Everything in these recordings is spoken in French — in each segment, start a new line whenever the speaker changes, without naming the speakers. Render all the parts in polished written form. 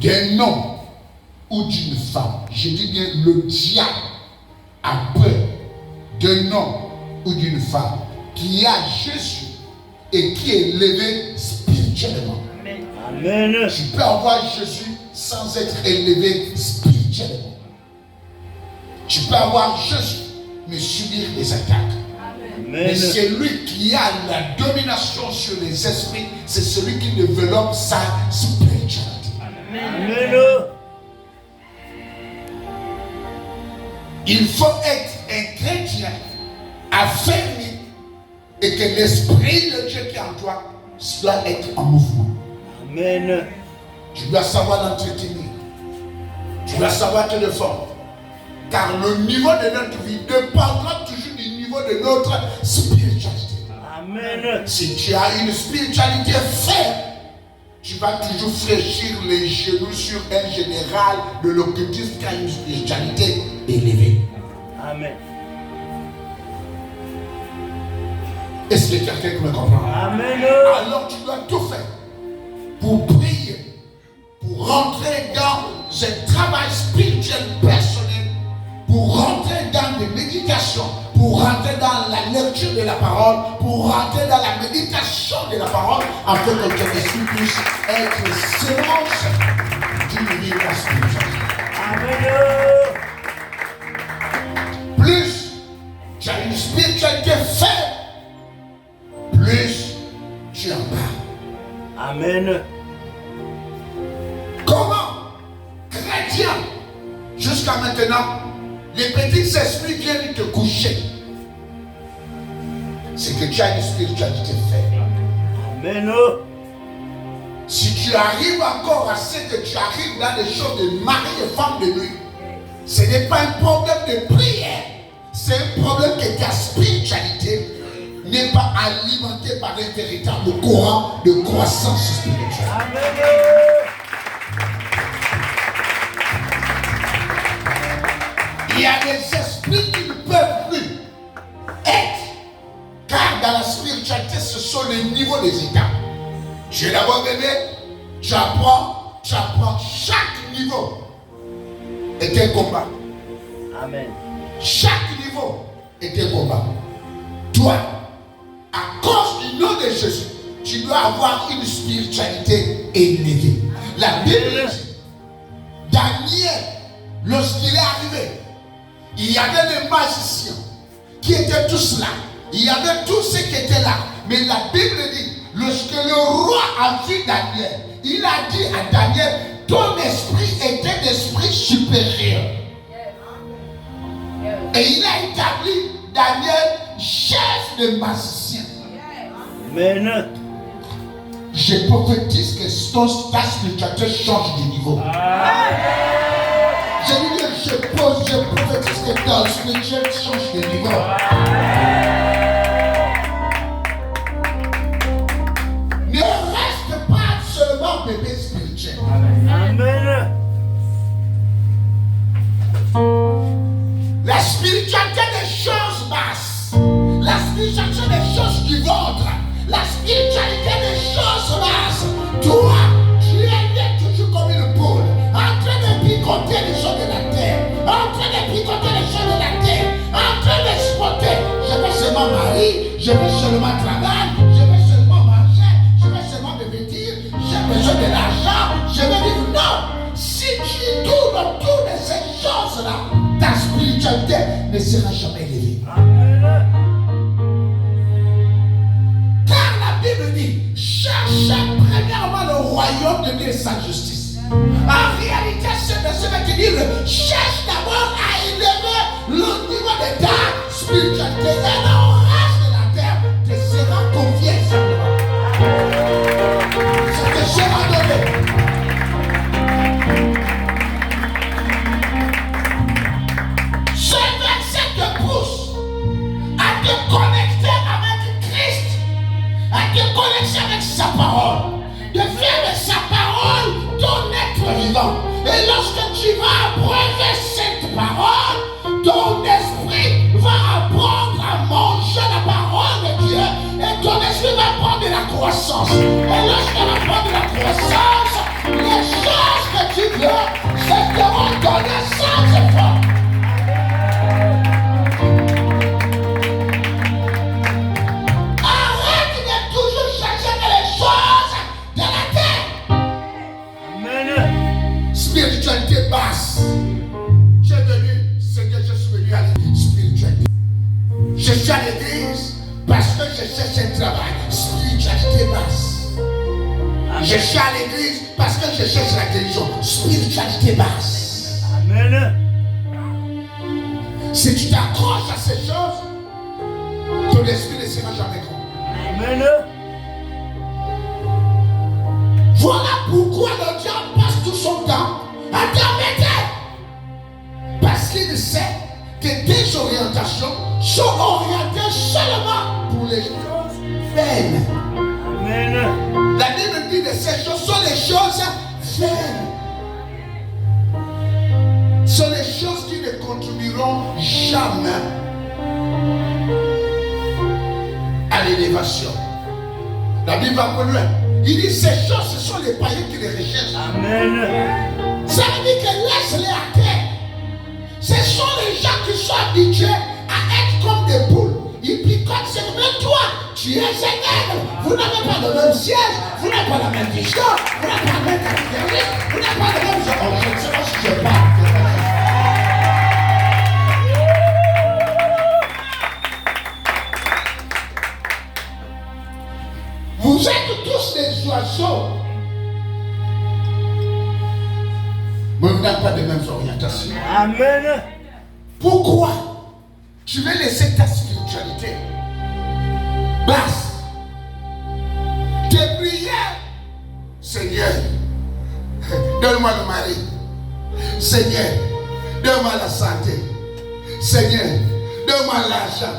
d'un homme ou d'une femme, je dis bien le diable a peur d'un homme ou d'une femme qui a Jésus et qui est élevé spirituellement.
Amen.
Tu peux avoir Jésus sans être élevé spirituellement. Tu peux avoir Jésus mais subir des attaques.
Amen.
Mais c'est lui qui a la domination sur les esprits, c'est celui qui développe sa spiritualité.
Amen.
Il faut être un chrétien affermi et que l'esprit de Dieu qui est en toi doit être en mouvement.
Amen.
Tu dois savoir l'entretenir. Tu dois savoir te défendre. Car le niveau de notre vie dépendra toujours du niveau de notre spiritualité.
Amen.
Si tu as une spiritualité ferme, tu vas toujours fléchir les genoux sur un général de l'occultisme qui a une spiritualité élevée.
Amen.
Est-ce que quelqu'un me comprend?
Amen.
Alors tu dois tout faire pour prier, pour rentrer dans un travail spirituel personnel, pour rentrer dans des méditations, pour rentrer dans la lecture de la parole, pour rentrer dans la méditation de la parole, afin que ton esprit puisse être séance d'une vie spirituelle.
Amen.
Plus tu as une spiritualité faible, plus tu en parles.
Amen.
Comment, chrétien, jusqu'à maintenant, les petits esprits viennent te coucher? C'est que tu as une spiritualité faible.
Amen.
Si tu arrives encore à ce que tu arrives dans des choses de mari et femme de nuit, ce n'est pas un problème de prière, c'est un problème que ta spiritualité n'est pas alimentée par un véritable courant de croissance spirituelle.
Amen.
Il y a des esprits qui ne peuvent plus être, car dans la spiritualité, ce sont les niveaux des étapes. Tu es d'abord bébé, tu apprends, chaque niveau est un combat.
Amen.
Chaque niveau est un combat. Toi, à cause du nom de Jésus, tu dois avoir une spiritualité élevée. La Bible dit, Daniel, lorsqu'il est arrivé, il y avait des magiciens qui étaient tous là. Il y avait tous ceux qui étaient là. Mais la Bible dit, lorsque le roi a vu Daniel, il a dit à Daniel, ton esprit était d'esprit supérieur. Et il a établi Daniel chef de magicien.
Amen.
Je prophétise que ta spiritualité change de niveau. Je veux dire, je prophétise que ta spiritualité change de niveau. Ne reste pas seulement bébé spirituel.
Amen.
La spiritualité des choses basses, la spiritualité des choses du ventre, la spiritualité des choses basses. Toi, tu es né toujours comme une poule, en train de picoter les choses de la terre, en train de picoter les choses de la terre, en train d'exploiter. Je veux seulement marier, je veux seulement travailler, je veux seulement manger, je veux seulement me vêtir, j'ai besoin de l'argent, je veux vivre. Non! Si tu tournes autour de ces choses-là, ta spiritualité ne sera jamais élevée.
Amen.
Car la Bible dit, cherchez premièrement le royaume de Dieu et sa justice. En réalité, c'est de ce qui dit, cherche d'abord à élever le niveau de ta spiritualité. Et le reste de la terre te sera confié simplement. Ça te sera donné. Ce verset te pousse à te connecter avec Christ, à te connecter avec sa parole, de faire de sa parole ton être vivant. Et lorsque tu vas abreuver cette parole, ton esprit va apprendre à manger la parole de Dieu et ton esprit va prendre de la croissance. Et lorsqu'elle va prendre de la croissance, les choses que spiritualité basse. J'ai venu, Seigneur, je suis venu à l'église spiritualité. Je suis à l'église parce que je cherche un travail. Spiritualité basse. Je suis à l'église parce que je cherche la guérison. Spiritualité basse.
Amen.
Si tu t'accroches à ces choses, ton esprit ne sera jamais grand.
Amen.
Voilà pourquoi le diable passe tout son temps à t'embêter. Parce qu'il sait que tes orientations sont orientées seulement pour les choses vaines.
Amen.
La Bible dit que ces choses sont les choses vaines. Sont les choses qui ne contribueront jamais à l'élévation. La Bible va plus loin. Il dit ces choses, ce sont les païens qui les recherchent.
Amen.
Ça veut dire que laisse-les à terre. Ce sont les gens qui sont habitués à être comme des poules. Ils picotent, c'est même toi. Tu es un aigle. Vous n'avez pas le même siège. Vous n'avez pas la même vision. Vous n'avez pas la même caractéristique. Vous n'avez pas le même... Oh, je ne sais pas si je parle. Vous êtes tous des oiseaux. Mais vous n'avez pas de mêmes orientations.
Amen.
Pourquoi tu veux laisser ta spiritualité basse? Tes prières, Seigneur, donne-moi le mari. Seigneur, donne-moi la santé. Seigneur, donne-moi l'argent.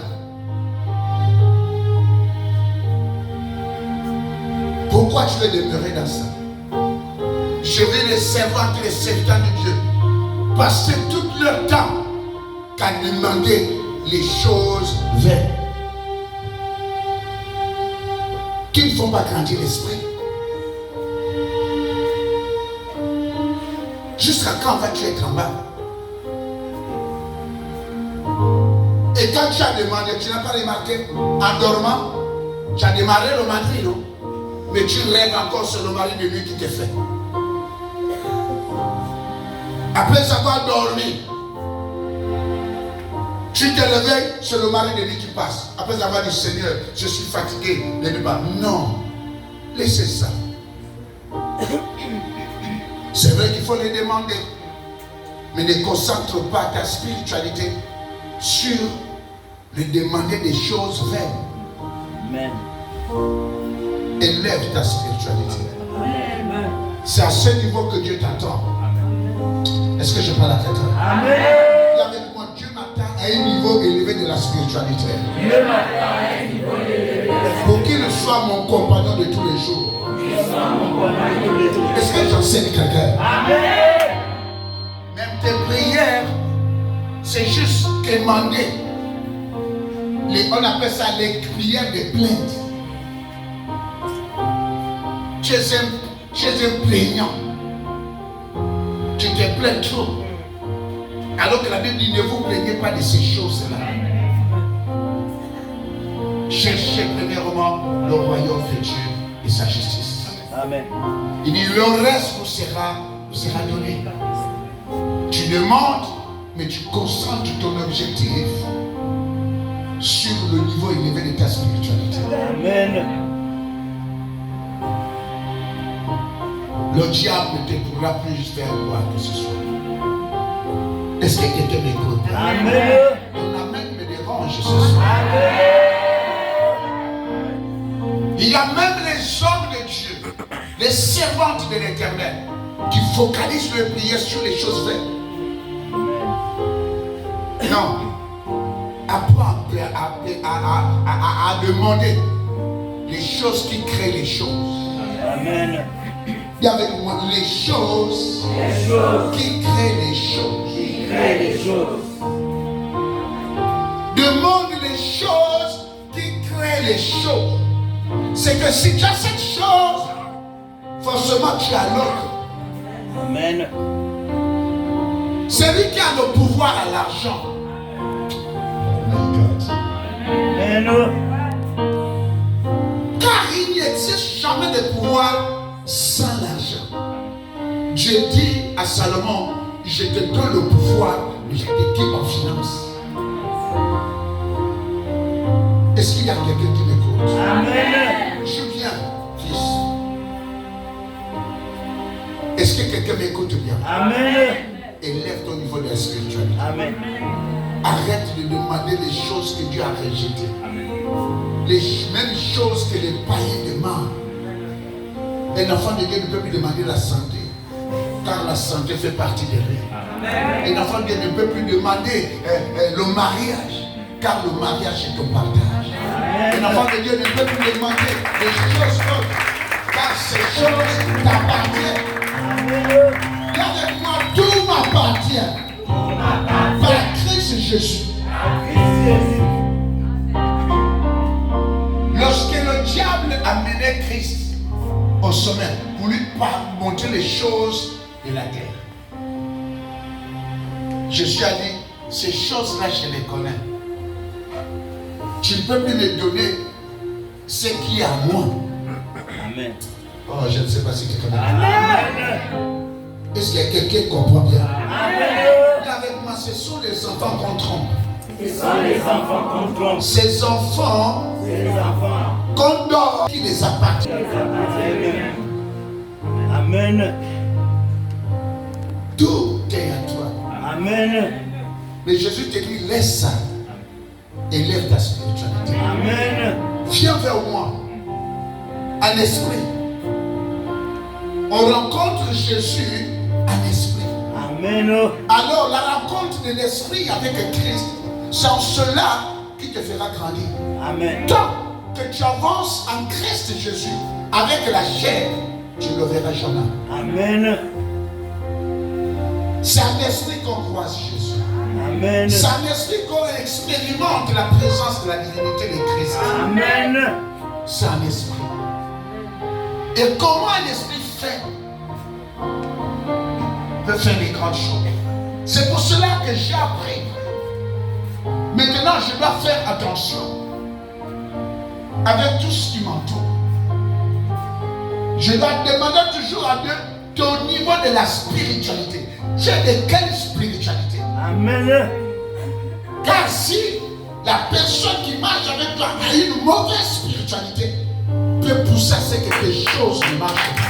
Pourquoi tu veux demeurer dans ça? Je vais les servantes et les serviteurs de Dieu passer tout leur temps qu'à demander les choses vaines qui ne font pas grandir l'esprit. Jusqu'à quand vas-tu être en bas? Et quand tu as demandé, tu n'as pas remarqué, en dormant, tu as démarré le mari, non? Mais tu rêves encore sur le mari de lui qui te fait. Après avoir dormi, tu te réveilles, c'est le mari de lui qui passe. Après avoir dit Seigneur, je suis fatigué. Ne dis pas non. Laissez ça. C'est vrai qu'il faut les demander. Mais ne concentre pas ta spiritualité sur le demander des choses vaines.
Amen.
Élève ta spiritualité.
Amen.
C'est à ce niveau que Dieu t'attend. Est-ce que je parle à quelqu'un?
Amen.
Dis avec moi, Dieu m'attend à un niveau élevé de la spiritualité.
Dieu m'attend à un niveau élevé.
Pour qu'il soit mon compagnon de tous les jours. Est-ce que j'enseigne quelqu'un?
Amen.
Même tes prières, c'est juste demander. On appelle ça les prières de plainte. Tu es un plaignant. Tu te plains trop. Alors que la Bible dit ne vous plaignez pas de ces choses-là. Cherchez premièrement le royaume de Dieu et sa justice.
Amen.
Il dit le reste vous sera donné. Tu demandes, mais tu concentres ton objectif sur le niveau élevé de ta spiritualité.
Amen.
Le diable ne te pourra plus faire quoi que ce soit. Est-ce que quelqu'un m'écoute?
Amen.
Ton amen me dérange ce soir. Il y a même les hommes de Dieu, les servantes de l'Éternel, qui focalisent leur prière sur les choses vaines. Non. Apprends à demander les choses qui créent les choses.
Amen.
Dis avec moi, les choses qui créent les choses. Demande les choses qui créent les choses. C'est que si tu as cette chose, forcément tu as l'autre.
Amen.
Celui qui a le pouvoir à l'argent.
Amen.
Car il n'existe jamais de pouvoir sans l'argent. Dieu dit à Salomon, je te donne le pouvoir, mais je t'équipe en finance. Est-ce qu'il y a quelqu'un qui m'écoute?
Amen.
Je viens, fils. Est-ce que quelqu'un m'écoute bien?
Amen.
Élève ton niveau de la spiritualité.
Amen.
Arrête de demander les choses que Dieu a rejetées.
Amen.
Les mêmes choses que les païens demandent. Un enfant de Dieu ne peut plus demander la santé, car la santé fait partie de lui. Un enfant de Dieu ne peut plus demander le mariage, car le mariage est ton partage. Un enfant de Dieu ne peut plus demander les choses autres, car ces choses t'appartiennent. Dis avec moi, tout m'appartient. Par Christ Jésus. Lorsque le diable amenait Christ au sommet pour lui montrer les choses de la terre, Jésus a dit, ces choses-là, je les connais. Tu ne peux plus me donner ce qui est à moi.
Amen.
Oh, je ne sais pas si quelqu'un comprend.
Amen.
Est-ce qu'il y a quelqu'un qui comprend bien?
Amen.
Dis avec moi, ce sont les enfants qu'on trompe.
Ce sont les enfants qu'on trompe.
Ces enfants qu'on dort, qui les appartiennent.
Amen.
Tout est à toi.
Amen.
Mais Jésus te dit, laisse ça. Élève ta spiritualité.
Amen.
Viens vers moi. En esprit. On rencontre Jésus en esprit.
Amen.
Alors la rencontre de l'esprit avec Christ, c'est en cela qui te fera grandir.
Amen.
Tant que tu avances en Christ Jésus avec la chair, tu ne le verras jamais.
Amen.
C'est en esprit qu'on croise Jésus.
Amen.
C'est en esprit qu'on expérimente la présence de la divinité de Christ.
Amen.
C'est en esprit. Et comment un esprit fait peut faire des grandes choses. C'est pour cela que j'ai appris. Maintenant, je dois faire attention avec tout ce qui m'entoure. Je dois demander toujours à Dieu ton niveau de la spiritualité. Tu es de quelle spiritualité?
Amen.
Car si la personne qui marche avec toi a une mauvaise spiritualité, peut pousser à ce que des choses ne marchent pas.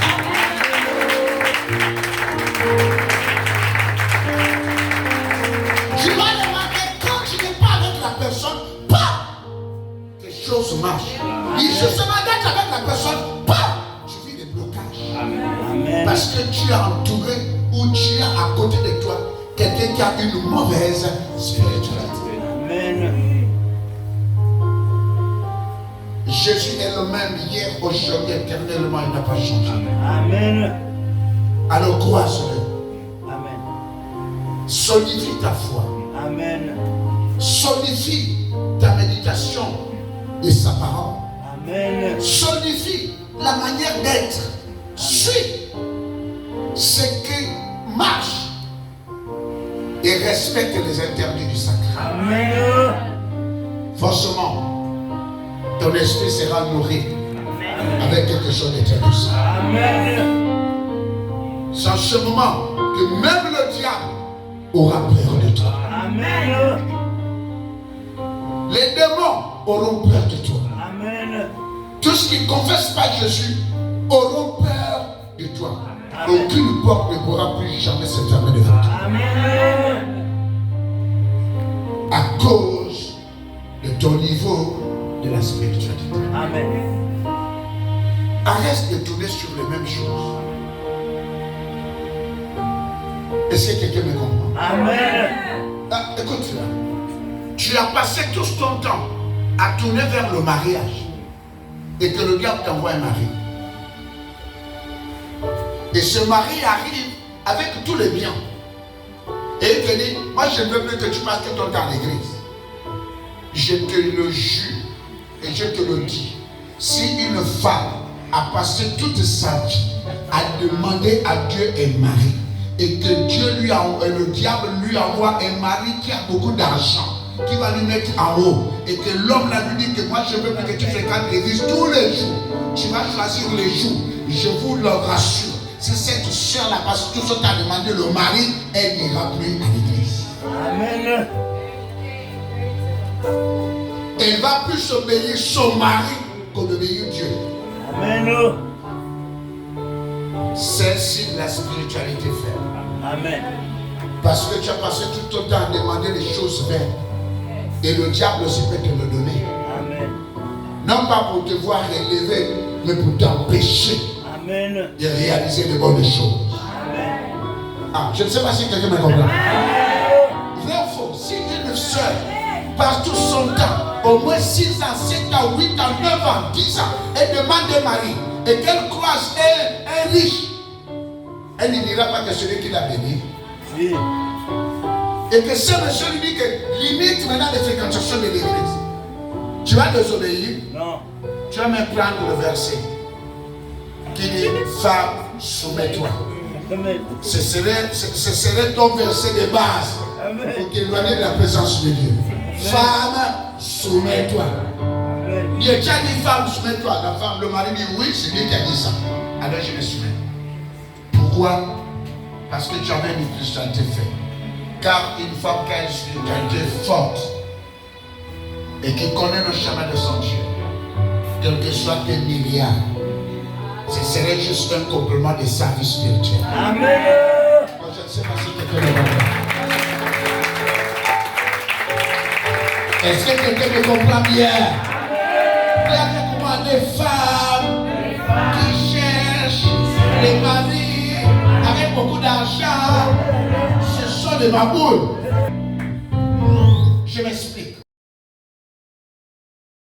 Tu vas remarquer quand tu n'es pas avec la personne, pas des choses marchent. Et justement d'être avec la personne, pas tu vis des blocages.
Amen.
Parce que tu es entouré ou tu es à côté de toi quelqu'un qui a une mauvaise spiritualité.
Amen.
Jésus est le même hier, aujourd'hui, éternellement, il n'a pas changé.
Amen.
Alors croise-le.
Amen.
Solidifie ta foi.
Amen.
Solidifie ta méditation et sa parole.
Amen.
Solidifie la manière d'être. Suis ce qui marche et respecte les interdits du sacré.
Amen.
Forcément, ton esprit sera nourri avec quelque chose de très puissant.
Amen.
C'est en ce moment que même le diable aura peur de toi.
Amen.
Les démons auront peur de toi.
Amen.
Tous ceux qui ne confessent pas Jésus auront peur de toi. Aucune porte ne pourra plus jamais se fermer devant toi.
Amen.
À cause de ton niveau de la spiritualité.
Amen.
Arrête de tourner sur les mêmes choses. Est-ce que quelqu'un me comprend?
Amen.
Ah, écoute là. Tu as passé tout ton temps à tourner vers le mariage et que le diable t'envoie un mari. Et ce mari arrive avec tous les biens. Et il te dit, moi je ne veux plus que tu passes tout ton temps à l'église. Je te le jure et je te le dis. Si une femme a passé toute sa vie à demander à Dieu un mari et que le diable lui envoie un mari qui a beaucoup d'argent, qui va lui mettre en haut et que l'homme là lui dit que moi je veux que tu fréquentes l'église tous les jours, tu vas choisir les jours, je vous le rassure. Si cette soeur là, parce que tout ce qu'a demandé le mari, elle n'ira plus à l'église.
Amen.
Elle va plus obéir son mari qu'obéir Dieu.
Amen.
C'est si la spiritualité fait.
Amen.
Parce que tu as passé tout ton temps à demander les choses vaines. Et le diable aussi peut te le donner.
Amen.
Non pas pour te voir élevé, mais pour t'empêcher
Amen.
de réaliser de bonnes choses.
Amen.
Ah, je ne sais pas si quelqu'un me comprend. Vrai ou faux, si une soeur passe tout son temps, au moins 6 ans, 7 ans, 8 ans, 9 ans, 10 ans, elle demande un mari et qu'elle croise un riche, elle ne dira pas que celui qui l'a béni.
Oui.
Et que ce monsieur lui dit que limite maintenant les fréquentations de l'église. Tu vas désobéir.
Non.
Tu vas même prendre le verset qui dit femme, soumets-toi.
Amen.
Ce serait ton verset de base
Amen.
pour t'éloigner de la présence de Dieu. Femme, soumets-toi.
Amen.
Dieu tu as dit femme, soumets-toi. La femme, le mari dit oui, c'est lui qui a dit ça. Alors je me soumets. Pourquoi? Parce que tu avais une spiritualité faite. Car une femme qui a une spiritualité forte et qui connaît le chemin de son Dieu, quel que soit tes milliards, ce serait juste un complément de sa vie spirituelle.
Amen.
Moi, je ne sais pas si quelqu'un me comprend. Est-ce que quelqu'un me comprend bien? Regardez comment des femmes qui cherchent les maris avec beaucoup d'argent, ce sont des baboules. Je m'explique.